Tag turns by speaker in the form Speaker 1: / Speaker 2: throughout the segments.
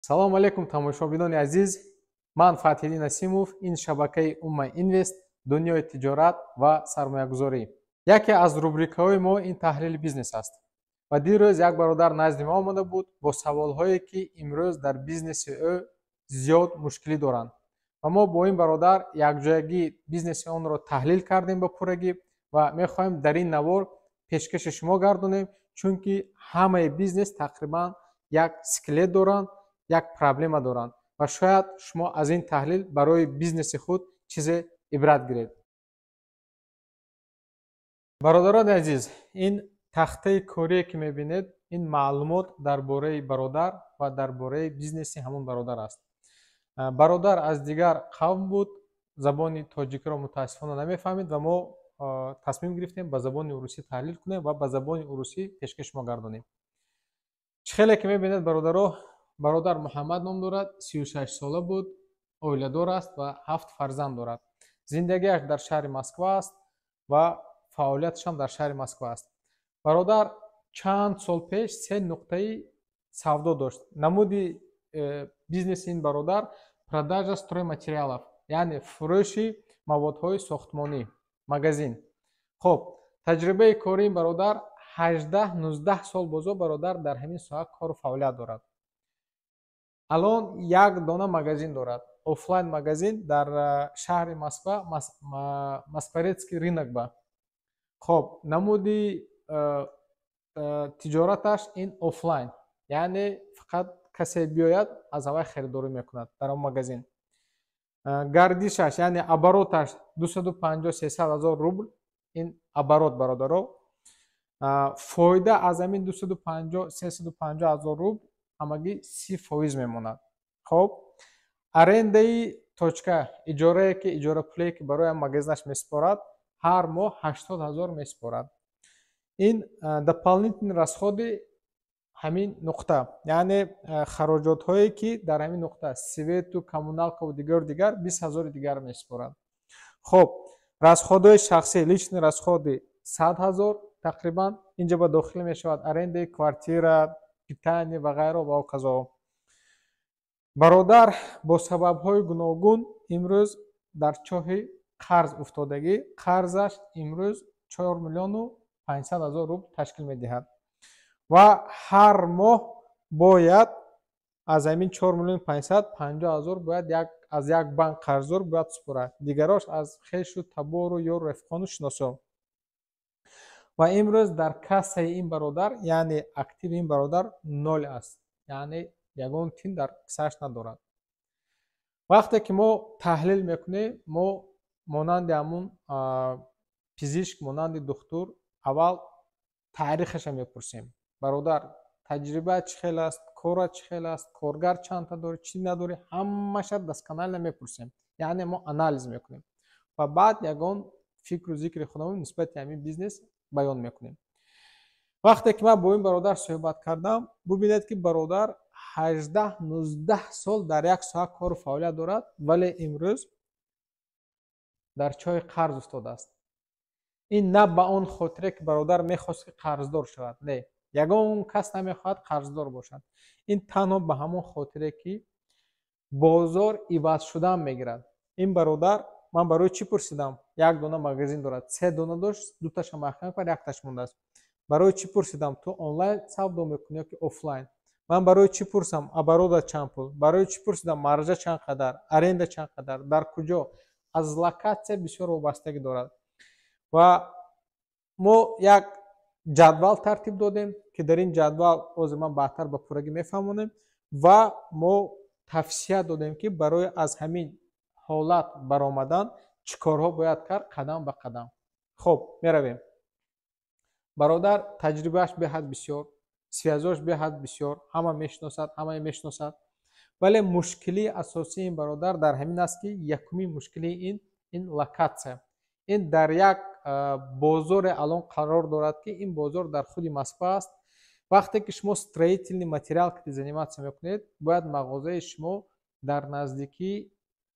Speaker 1: салому алейкум тамошобинони азиз. Ман Фатҳиддин Насимов. Ин шабакаи Умма Инвест, дунёи тиҷорат ва сармоягузорӣ. Яке аз рубрикаҳои мо ин таҳлили бизнес аст. Ва дирӯз як бародар назди мо омада буд бо саволҳое ки имрӯз дар бизнеси ӯ зиёд мушкилӣ доранд. Ва мо бо ин бародар якҷоягӣ бизнеси онро таҳлил кардем ба пуррагӣ ва мехоҳем дар ин навор пешкаши шумо гардонем, чунки ҳамаи бизнес тақрибан як скелет доранд, як проблема доранд ва шояд шумо аз ин таҳлил барои бизнеси худ чизе ибрат гиред. Бародарони азиз, ин тахтаи корие ки мебинед, ин маълумот дар бораи бародар ва дар бораи бизнеси ҳамон бародар аст. Бародар аз дигар қавм буд, забони тоҷикиро мутаассифона намефаҳмид ва мо тасмим гирифтем ба забони урусӣ таҳлил кунем ва ба забони урусӣ пешкаши шумо гардонем. Чихеле ки мебинед бародаро, бародар Муҳаммад ном дорад, 36 сола буд, оиладор аст ва 7 фарзанд дорад. Зиндагиаш дар шаҳри Москва аст ва фаъолияташам дар шаҳри Москва аст. Бародар чанд сол пеш 3 нуқтаи савдо дошт. Намуди бизнеси ин бародар продажа стройматериалов, яъне фурӯши маводҳои сохтмонӣ, магазин. Хоб, таҷрибаи кори ин бародар 18-19 сол бозо бародар дар ҳамин соҳа кору фаъолият дорад. Алон як дона магазин дорад, офлайн магазин дар шаҳри Москва, Москворецкий рынок ба. Хоб, намуди тиҷораташ ин офлайн, яъне фақат касе биёяд аз ҳавай харидорӣ мекунад дар он магазин. Гардишаш, яъне обороташ 250-300 ҳазор рубл, ин оборот бародаро. Фоида аз ҳамин 250-350 ҳазор рубл ҳамагӣ 30% мемонад. Хоб, арендаи точка, иҷорае ки иҷора пуле ки барои магазинаш месупорад, ҳар моҳ 80 ҳазор месупорад. Ин дополнительни расходи ҳамин нуқта, яъне хароҷотҳое ки дар ҳамин нуқта, свету, коммуналкаву дигар 20 ҳазори дигар месупорад. Хоб, расходҳои шахсӣ, лични расходи 100 ҳазор тақрибан инҷа ба дохил мешавад арендаи квартира, питание ва ғайро ва оказо. Бародар бо сабабҳои гуногун имрӯз дар чоҳи қарз уфтодагӣ, қарзаш имрӯз 4 миллиону 500 ҳазор рубл ташкил медиҳад ва ҳар моҳ бояд аз ҳамин 4 миллиону 500 50 ҳазор бояд аз як банк қарздор бояд супорад, дигарош аз хешу табору ё рифқону шиносо. Ва имрӯз дар кассаи ин бародар, яъне активи ин бародар 0 аст, яъне ягон тин дар киссааш надорад. Вақте ки мо таҳлил мекунем, мо монанди ҳамун пизишк, монанди духтур, аввал таърихаша мепурсем. Бародар, таҷрибаат чӣ хел аст, корат чӣ хел аст, коргар чандта дорӣ, чӣ надорӣ, ҳамаша досконально мепурсем, яъне мо анализ мекунем ва баъд ягон фикру зикри худамон нисбати ҳамин бизнес баён мекунем. Вақте ки ман бо ин бародар суҳбат кардам, бубинед ки бародар 18-19 сол дар як соҳа кору фаъолият дорад, вале имрӯз дар чоҳи қарз уфтодааст. Ин на ба он хотире ки бародар мехост ки қарздор шавад, не, ягон кас намехоҳад қарздор бошад. Ин танҳо ба ҳамон хотире ки бозор ивазшудан мегирад. Ин бародар, ман барои чӣ пурсидам? Як дона магазин дорад, 3 дона дошт, дуташа махкам кард, якташ мондааст. Барои чӣ пурсидам? Ту онлайн савдо мекунӣ ё ки офлайн? Ман барои чӣ пурсам? Оборота чанд пул? Барои чӣ пурсидам? Маржа чанд қадар? Аренда чанд қадар? Дар куҷо? Аз локатсия бисёр вобастагӣ дорад. Ва мо як ҷадвал тартиб додем ки дар ин ҷадвал ҳозир ман баъдтар ба пуррагӣ мефаҳмонем ва мо тавсия додем ки барои аз ҳамин ҳолат баромадан чӣ корҳо бояд кард қадам ба қадам. Хоб, меравем. Бародар таҷрибааш беҳад бисёр, связош беҳад бисёр, ҳама мешиносад, ҳамаи мешиносад, вале мушкилии асосии ин бародар дар ҳамин аст ки якумин мушкилии ин локатсия. Ин дар як бозоре алон қарор дорад ки ин бозор дар худи Москва аст. Вақте ки шумо строительный материал ки заниматься мекунед, бояд мағозаи шумо дар наздикии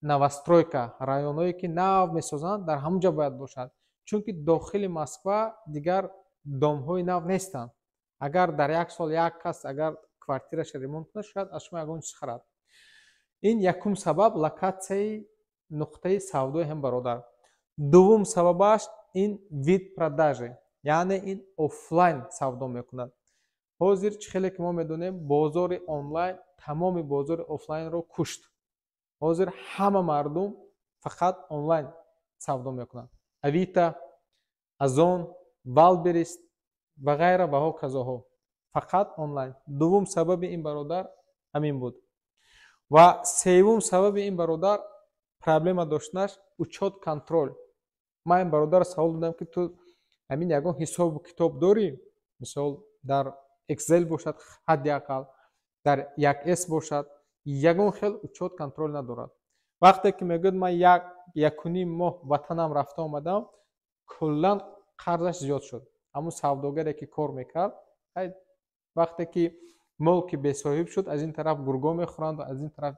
Speaker 1: новостройка, районҳое ки нав месозанд, дар ҳамон ҷо бояд бошад, чунки дохили Москва дигар домҳои нав нестанд. Агар дар як сол як кас агар квартираш ремонт кунад, шояд аз шумо ягон чиз харад. ин якум сабаб локатсияи нуқтаи савдои ҳам бародар. дуввум сабабаш ин вид продажи, яъне ин офлайн савдо мекунад. ҳозир чӣ хеле ки мо медонем бозори онлайн тамоми бозори офлайнро кушт. ҳозир ҳама мардум фақат онлайн савдо мекунанд. авито, азон, валберис ва ғайра ва ҳоказоҳо фақат онлайн. дуввум сабаби ин бародар ҳамин буд. ва севум сабаби ин бародар проблема доштнаш учёт контрол. ман ин бародар савол додам ки ту ҳамин ягон ҳисобу китоб дорӣ? мисол дар Excel бошад, ҳадди ақал дар 1S бошад, ягон хел учёт контрол надорад. вақте ки мегӯяд ман 1.5 моҳ ватанам рафта омадам, куллан қарзаш зиёд шуд. ҳамун савдогаре ки кор мекард, вақте ки молки бесоҳиб шуд, аз ин тараф гурго мехӯранд, аз ин тараф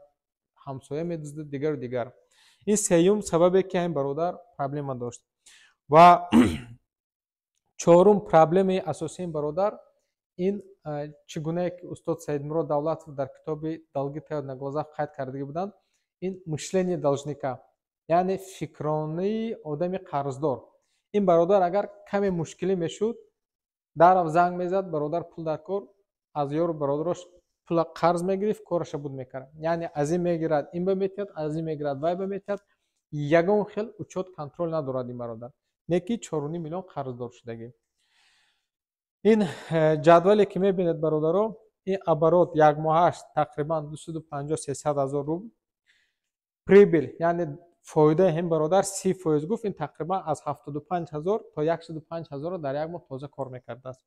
Speaker 1: ҳамсоя медуздад, дигару дигар. ин сеюм сабабе ки ҳамин бародар проблема дошт. ва чорум проблемаи асосии ин бародар ин чӣ гунае ки устод Саидмурод Давлатов дар китоби «Долги таяд на глазах» қайд кардагӣ буданд, ин мишление должника, яъне фикронаи одами қарздор. ин бародар агар каме мушкилӣ мешуд, дарав занг мезад, бародар пул дар кор, аз ёру бародарош пула қарз мегирифт, кораша буд мекард. яъне аз ин мегирад, ин ба метиҳад, аз ин мегирад, вай ба метиҳад. ягон хел учёт контрол надорад ин бародар. неки 4.5 миллион қарздор шудагӣ. ин ҷадвале ки мебинед бародаро, ин оборот якмоҳаш тақрибан 250-300 ҳазор рубл. прибил, яъне фоидаи ҳин бародар 30% гуфт, ин тақрибан аз 75 ҳазор то 105 ҳазор дар як моҳ тоза кор мекардааст.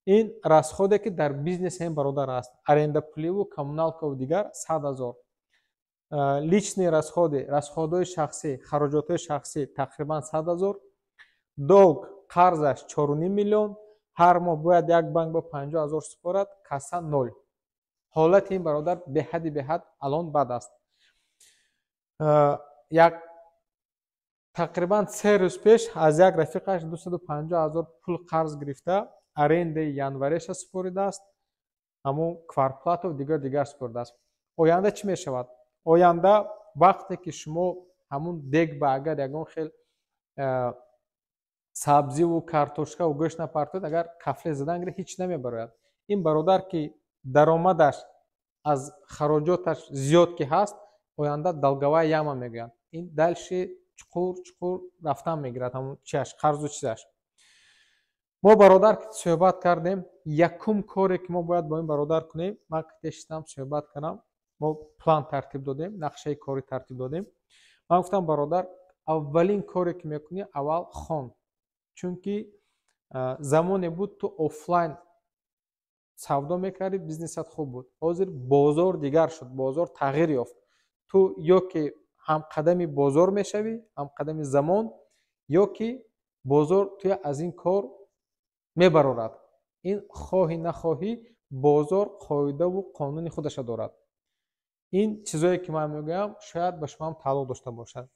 Speaker 1: ин расходе ки дар бизнеси ҳин бародар аст. аренда пуливу коммуналкаву дигар 100 ҳазор. личные расходи, расходҳои шахсӣ, хароҷотҳои шахсӣ тақрибан 100 ҳазор. долг қарзаш 4.5 миллион. ҳар моҳ бояд як банк ба 50 ҳазор супорад, касса 0. ҳолати ин бародар беҳади беҳад алон бад аст. як тақрибан 3 рӯз пеш аз як рафиқаш 250 ҳазор пул қарз гирифта, арендаи январеша супоридааст, ҳамун квартплату дигар супоридааст. оянда чӣ мешавад? оянда вақте ки шумо ҳамун дег ба агар ягон хел сабзиву картошкаву гӯшт напартоед, агар кафле задан гирад, ҳеҷ намебарояд. ин бародар ки даромадаш аз хароҷоташ зиёд ки ҳаст, оянда далговая яма мегӯянд. ин дальше чуқур рафтан мегирад, ҳамун чиаш қарзу чизаш. мо бародар ки суҳбат кардем, якум коре ки мо бояд бо ин бародар кунем, ман китешитам суҳбат канам, мо план тартиб додем, нақшаи корӣ тартиб додем. ман гуфтам бародар, аввалин коре ки мекунӣ, аввал хон. чунки замоне буд ту офлайн савдо мекардӣ, бизнесат хуб буд. ҳозир бозор дигар шуд, бозор тағйир ёфт. ту ё ки ҳамқадами бозор мешавӣ, ҳамқадами замон, ё ки бозор туя аз ин кор мебарорад. ин хоҳӣ нахоҳӣ бозор қоидаву қонуни худаша дорад. ин чизое ки ман мегӯям, шояд ба шумо ҳам тааллуқ дошта бошад.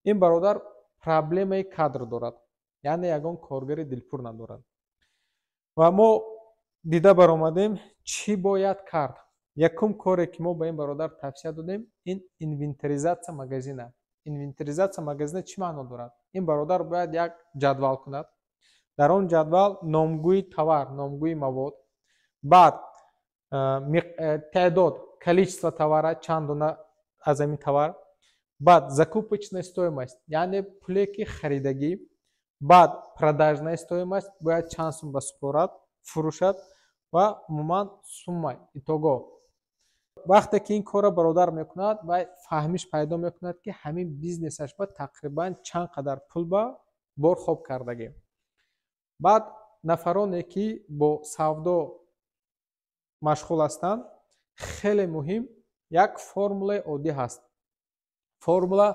Speaker 1: ин бародар проблемаи кадр дорад, яъне ягон коргари дилпур надорад. ва мо дида баромадем чӣ бояд кард. якум коре ки мо ба ин бародар тавсия додем, ин инвентаризатсия магазина. инвентаризатсия магазина чӣ маъно дорад? ин бародар бояд як ҷадвал кунад. дар он ҷадвал номгӯи товар, номгӯи мавод, баъд теъдод, количество товара, чанд дона аз ҳамин товар, баъд закупочная стоимость, яъне пуле ки харидагӣ, баъд продажная стоимость, бояд чанд сум ба супорад, фурӯшад ва умуман сумма итого. вақте ки ин корро бародар мекунад, вай фаҳмиш пайдо мекунад ки ҳамин бизнесаш ба тақрибан чанд қадар пул ба бор хоб кардагӣ. баъд нафароне ки бо савдо машғул ҳастанд, хеле муҳим як формулаи оддӣ ҳаст. формула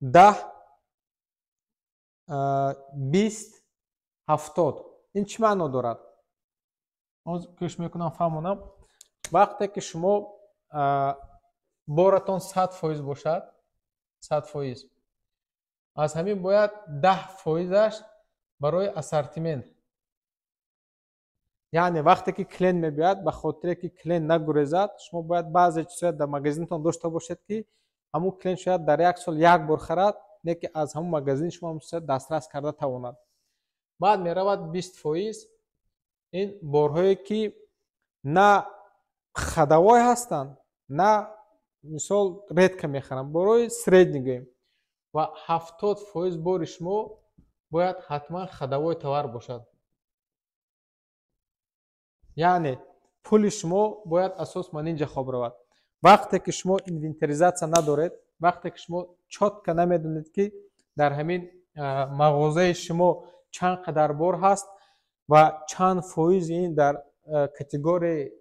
Speaker 1: 10-20-70. ин чӣ маъно дорад? кӯшиш мекунам фаҳмонам. вақте ки шумо боратон 100% бошад, 100%, аз ҳамин бояд 10%аш барои ассортимент, яъне вақте ки клиент мебиёяд ба хотире ки клиент нагурезад, шумо бояд баъзе чизҳоят дар магазинтон дошта бошед ки ҳамун клиент шояд дар як сол як бор харад, не ки аз ҳамун магазини шумо мешояд дастрас карда тавонад. баъд меравад 20%. ин борҳое ки на хадавой ҳастанд, на мисол редка мехарам, борҳои среднигоем ва 70% бори шумо бояд ҳатман хадавои товар бошад. яъне пули шумо бояд асос ман ин ҷо хоб равад. вақте ки шумо инвентаризатсия надоред, вақте ки шумо чотка намедонед ки дар ҳамин мағозаи шумо чанд қадар бор ҳаст ва чанд фоизи ин дар категорияи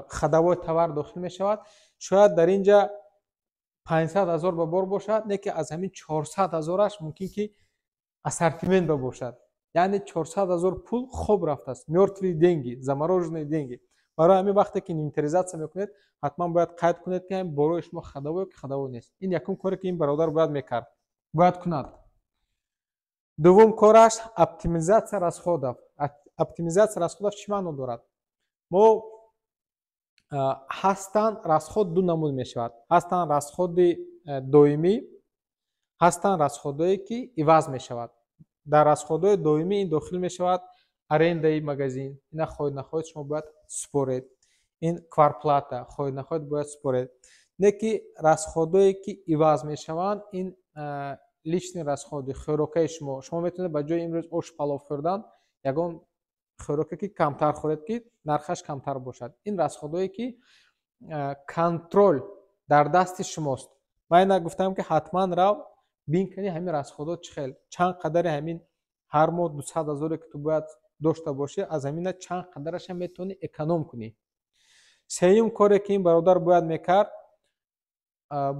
Speaker 1: хадавои товар дохил мешавад, шояд дар ин ҷа 500 000 ба бор бошад, не ки аз ҳамин 400 000аш мумкин ки ассортимент бошад. яъне 400 000 пул хоб рафтааст, мёртвии деньги, замороженные деньги. барои ҳамин вақте ки инвентаризатсия мекунед, ҳатман бояд қайд кунед ки ҳамин борои шумо хадавое ки хадавой нест. ин якум коре ки ин бародар бояд мекард, бояд кунад. дуввум кораш оптимизатсия расходов. оптимизатсия расходов чӣ маъно дорад? мо ҳастанд расход ду намуд мешавад. ҳастанд расходи доимӣ, ҳастанд расходое ки иваз мешавад. дар расходҳои доимӣ ин дохил мешавад арендаи магазин, ина хоҳед нахоҳед шумо бояд супоред. ин квартплата хоҳед нахоҳед бояд супоред. не ки расходҳое ки иваз мешаванд, ин лични расходи хӯрокаи шумо метавонед ба ҷои имрӯз ош палов хӯрдан ягон хӯроке ки камтар хӯред ки нархаш камтар бошад. ин расходҳое ки контрол дар дасти шумост. ман ина гуфтам ки ҳатман рав бин кани ҳамин расходҳо чӣ хел, чанд қадари ҳамин ҳар моҳ 200 000 ки ту бояд дошта бошӣ, аз ҳамина чанд қадараша метавонӣ эконом кунӣ. сеюм коре ки ин бародар бояд мекард,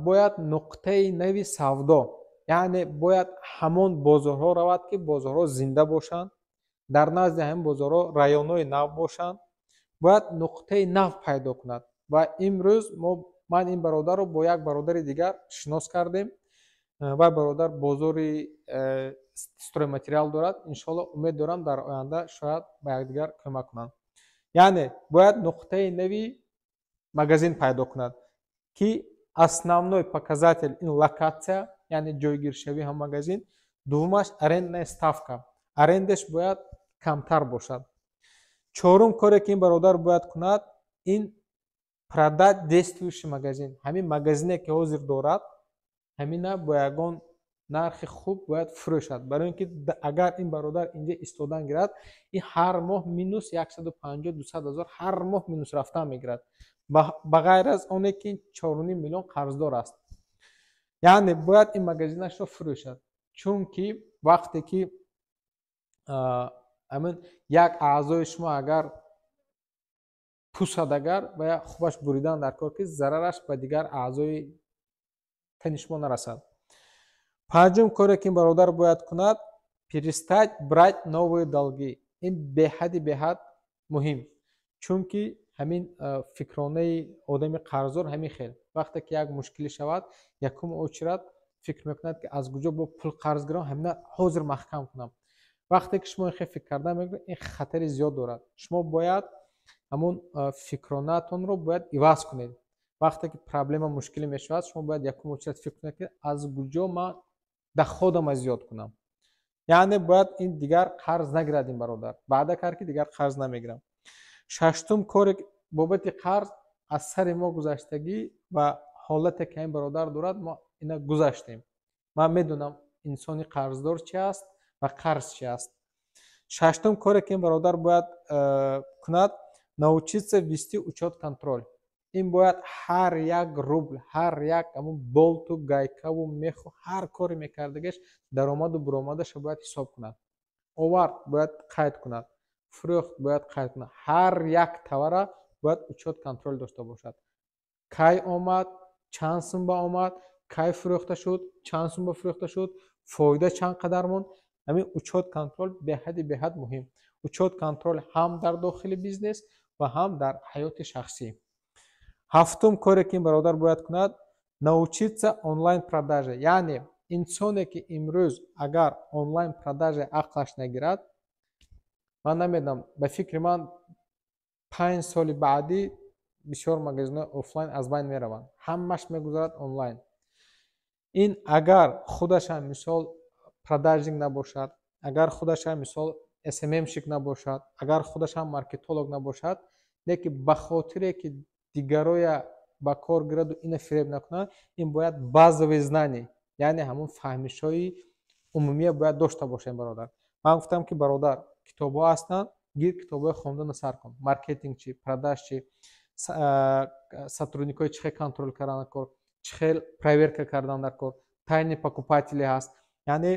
Speaker 1: бояд нуқтаи нави савдо, яъне бояд ҳамон бозорҳо равад ки бозорҳо зинда бошанд, дар назди ҳамин бозорҳо районҳои нав бошанд, бояд нуқтаи нав пайдо кунад. ва имрӯз ман ин бародарро бо як бародари дигар шинос кардем. вай бародар бозори стройматериал дорад. иншоалло умед дорам дар оянда шояд ба якдигар кӯмак кунанд. яъне бояд нуқтаи нави магазин пайдо кунад ки основной показатель ин локатсия, яъне ҷойгиршавии ҳам магазин. дуввумаш арендная ставка, арендаш бояд камтар бошад. чорум коре ки ин бародар бояд кунад, ин продать действующий магазин. ҳамин магазине ки ҳозир дорад, ҳамина бо ягон нархи хуб бояд фурӯшад. барои ин ки агар ин бародар инҷа истодан гирад, ин ҳар моҳ минус 150-200 000 ҳар моҳ минус рафтан мегирад, ба ғайр аз оне ки 4.5 миллион қарздор аст. яъне бояд ин магазинашро фурӯшад, чунки вақте ки амин як аъзои шумо агар пусад агар ва хубаш буридан дар кор ки зарараш ба дигар аъзои тани шумо нарасад. панҷум коре ки ин бародар бояд кунад, перестать брать новые долги. ин беҳад муҳим, чунки ҳамин фикронаи одами қарздор ҳамин хел. вақте ки як мушкилӣ шавад, якум очирад фикр мекунад ки аз куҷо бо пул қарз гирам, ҳамина ҳозир маҳкам кунам. вақте ки шумо ин хел фикр карда мегӯед, ин хатари зиёд дорад. шумо бояд ҳамон фикронаатонро бояд иваз кунед. вақте ки проблема мушкилӣ мешавад, шумо бояд якум очирад фикр кунед ки аз куҷо ман доходама зиёд кунам. яъне бояд ин дигар қарз нагирад ин бародар. ваъда кард ки дигар қарз намегирам. шаштум коре бобати қарз аз сари мо гузаштагӣ ва ҳолате ки ин бародар дорад, мо ина гузаштем. ман медонам инсони қарздор чи аст ва қарз чи аст. шаштум коре ки ин бародар бояд кунад, научиться вести учет контроль. ин бояд ҳар як рубл, ҳар як ҳамун болту гайкаву меху ҳар коре мекардагаш даромаду буромадаша бояд ҳисоб кунад. овард бояд қайд кунад, фурӯхт бояд қайд кунад. ҳар як товара бояд учет контроль дошта бошад. кай омад, чанд сумба омад, кай фурӯхта шуд, чанд сумба фурӯхта шуд, фоида чанд қадар монд. ҳамин учет контроль беҳад муҳим. учет контроль ҳам дар дохили бизнес ва ҳам дар ҳаёти шахсӣ. ҳафтум коре ки ин бародар бояд кунад, научиться онлайн продаже. яъне инсоне ки имрӯз агар онлайн продаже ақлаш нагирад, ман намедонам ба фикри ман 5 соли баъдӣ бисёр магазинҳои офлайн аз байн мераванд, ҳамаш мегузарад онлайн. ин агар худашам мисол продажник набошад, агар худашам мисол SMM-шик набошад, агар худашам маркетолог набошад, леки ба хотире ки дигароя ба кор гираду ина фиреб накунад, ин бояд базовии знание, яъне ҳамун фаҳмишҳои умумия бояд дошта бошем бародар. Ман гуфтам ки бародар, китобҳо ҳастанд, гир китобҳои хондану сар кун. Маркетинг чӣ, продаж чӣ, сотрудникҳои чӣ хел контрол кардан дар кор, чӣ хел проверка кардан дар кор, тайни покупателе ҳаст. Яъне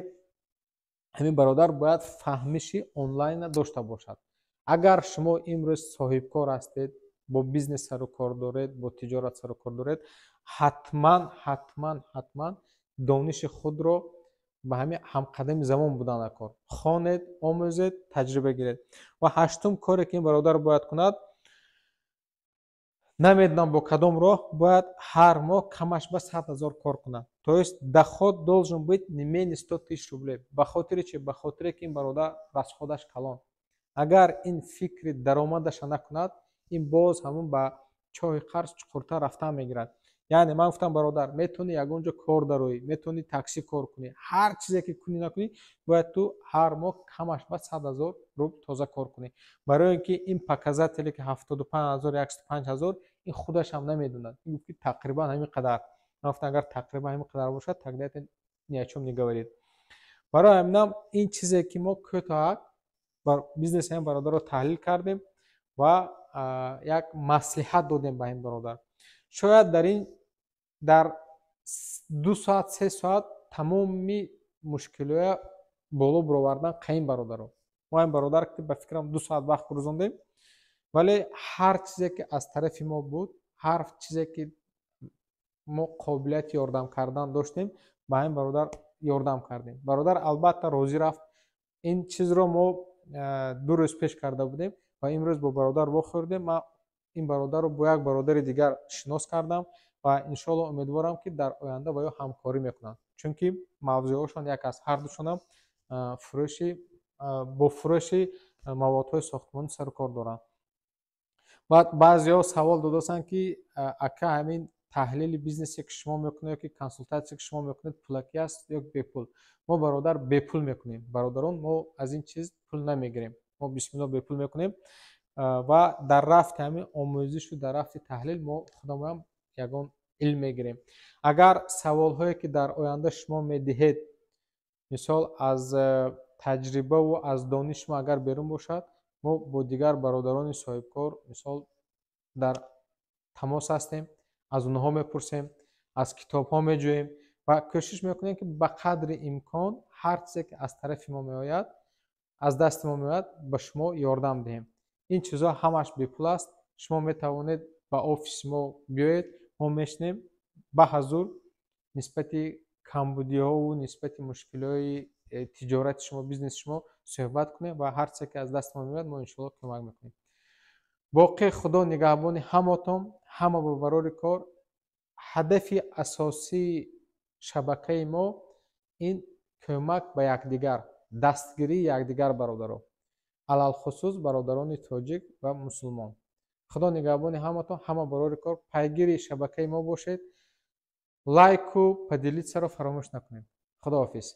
Speaker 1: ҳамин бародар бояд фаҳмиши онлайна дошта бошад. Агар шумо имрӯз соҳибкор ҳастед, бо бизнес сару кор доред, бо тиҷорат сару кор доред, ҳатман дониши худро ба ҳамин ҳамқадами замон будан дар кор хонед, омӯзед, таҷриба гиред. Ва ҳаштум коре ки ин бародар бояд кунад, намедонам бо кадом роҳ, бояд ҳар моҳ камаш ба 100 000 кор кунад. То есть доход должен быть не менее 100 000 рублей. Ба хотири чӣ? Ба хотире ки ин бародар расходаш калон. Агар ин фикри даромадаша накунад, ин боз ҳамун ба чоҳи қарз чуқуртар рафтан мегирад. Яъне ман гуфтам бародар, метавонӣ ягон ҷо кор дароӣ, метавонӣ таксӣ кор кунӣ, ҳар чизе ки кунӣ накунӣ, бояд ту ҳар моҳ камаш ба 100 000 рубл тоза кор кунӣ. Барои ин ки ин показателе ки 75 000, 105 000, ин худашам намедонад. Ин гуфт ки тақрибан ҳамин қадар. Ман гуфтам агар тақрибан ҳамин қадар бошад, тогда это ни о чём не говорит. Барои ҳаминам ин чизе ки мо кӯтоҳак бар бизнеси ҳамин бародарро таҳлил кардем ва як маслиҳат додем ба ин бародар. Шояд дар 2 соат 3 соат тамоми мушкилоя боло буровардан қаин бародаро. Мо ин бародар ки ба фикрам 2 соат вақт гузондем, вале ҳар чизе ки аз тарафи мо буд, ҳар чизе ки мо қобилияти ёрдам кардан доштем, ба ин бародар ёрдам кардем. Бародар албатта розӣ рафт. Ин чизро мо 2 рӯз пеш карда будем ва имрӯз бо бародар вохӯрдем. Ман ин бародарро бо як бародари дигар шинос кардам ва иншоалло умедворам ки дар оянда ба ё ҳамкорӣ мекунанд, чунки мавзӯъҳошон як аст. Ҳардушонам бо фурӯши маводҳои сохтмонӣ сару кор доранд. Баъд баъзеҳо савол додастанд ки ака ҳамин таҳлили бизнесе ки шумо мекунед ёки консултатсие ки шумо мекунед пулакӣ аст ё бепул? Мо бародар бепул мекунем. Бародарон, мо аз ин чиз пул намегирем. Мо бисмилло бепул мекунем ва дар рафти ҳамин омӯзишу дар рафти таҳлил мо худамонам ягон илм мегирем. Агар саволҳое ки дар оянда шумо медиҳед, мисол аз таҷрибаву аз дониш мо агар берун бошад, мо бо дигар бародарони соҳибкор мисол дар тамос ҳастем, аз онҳо мепурсем, аз китобҳо меҷӯем ва кӯшиш мекунем ки ба қадри имкон ҳар чизе ки аз тарафи мо меояд, аз дасти мо меояд, ба шумо ёрдам диҳем. Ин чизҳо ҳамаш бепул аст. Шумо метавонед ба офиси мо биёед, мо мешинем ба ҳазур нисбати камбудиҳову нисбати мушкилои тиҷорати шумо, бизнеси шумо суҳбат кунем ва ҳар чизе ки аз дасти мо меояд, мо иншоалло кӯмак мекунем. боқӣ худо нигаҳбони ҳамотон, ҳама ба барори кор. Ҳадафи асосии шабакаи мо ин кӯмак ба якдигар, дастгирии якдигар бародаро, алалхусус бародарони тоҷик ва мусулмон. худо нигаҳбони ҳамотон, ҳама ба барори кор. Пайгири шабакаи мо бошед. Лайку поделитсаро фаромӯш накунед. худоҳофиз.